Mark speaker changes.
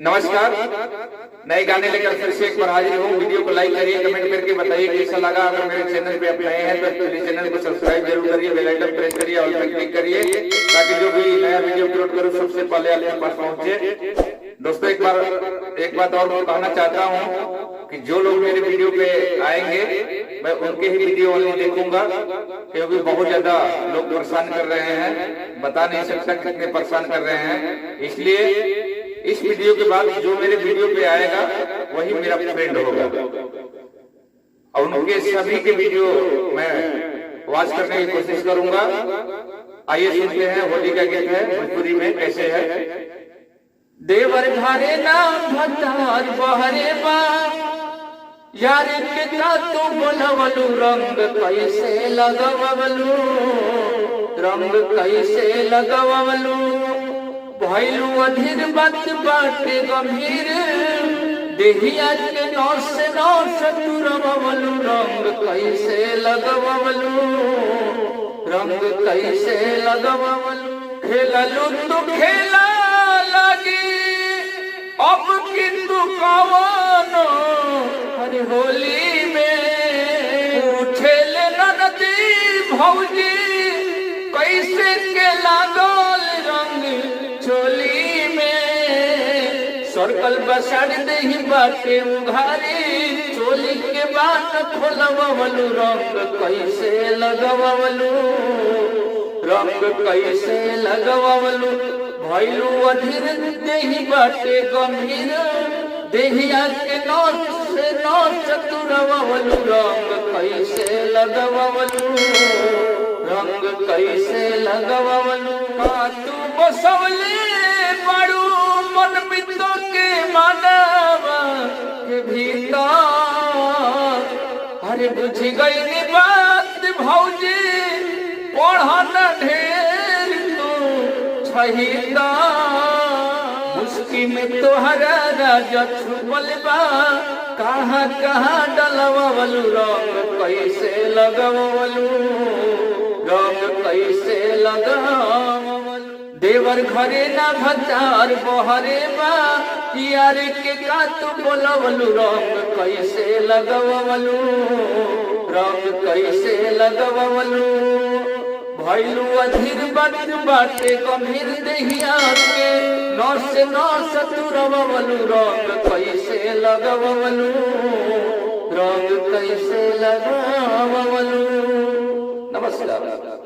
Speaker 1: नमस्कार, नए गाने लेकर फिर से एक बार हाजिर हूँ। वीडियो को लाइक करिए, कमेंट करके बताइए कैसा लगा। अगर मेरे चैनल पे आप नए हैं तो प्लीज चैनल को सब्सक्राइब जरूर करिए, बेल आइकन प्रेस करिए और पे क्लिक करिए ताकि जो भी नया वीडियो अपलोड करूँ सबसे पहले आपके पास पहुंचे। दोस्तों एक बात और कहना चाहता हूँ कि जो लोग मेरे वीडियो पे आएंगे मैं उनके ही वीडियो ओनली देखूंगा, क्योंकि बहुत ज्यादा लोग परेशान कर रहे हैं, बता नहीं सकता कितने परेशान कर रहे हैं। इसलिए इस वीडियो के बाद जो मेरे वीडियो पे आएगा वही मेरा फ्रेंड होगा और उनके सभी के वीडियो मैं वॉच करने की कोशिश करूंगा। आइए सुनते हैं, होली का गीत है, भोजपुरी में कैसे है।
Speaker 2: देवर घरे नाम भतार बहरे बा यार के का तू बनवलू रंग कैसे लगवलू, रंग कैसे लगवलू, भइलू अधीर बात बाटे गंभीर, देहिया के नौस से नौस तुरवलू, रंग कैसे लगवलू, रंग कैसे लगवलू। खेललू तू खेला लगी अब किंतु कवनो हर होली में उठेल नदी भौजी कैसे के लागल रंग चोली में, सर्कल बसाड़ दही बाटे उघारी, चोली के बात खोलवलू, रंग कैसे लगवलू, रंग कैसे लगवलू, भइलू अधीर देही बाटे गंभीर, देहिया के नौस से नौस तुरवलू, रंग कैसे लगवलू, रंग कैसे लगवलू। का तू बसवले बड़ू मन बिंदु के मानवा के भीतर, अरे बुझ गई बात भौजी पढ़न ढेर तू छहिदा, मुस्की में तोहरा राजा छुपल बा, कहाँ कहाँ डलवलू, रंग कैसे लगवलू, रंग कैसे लगवलू। देवर घरे ना भतार बहरे बा यार के का तू बोलवलू, रंग कैसे लगवलू, रंग कैसे लगवलू, भइलू अधीर बाटे गंभीर, देहिया के नौस से नौस तुरवलू, रंग कैसे लगवलू, रंग कैसे लगवलू। नमस्कार।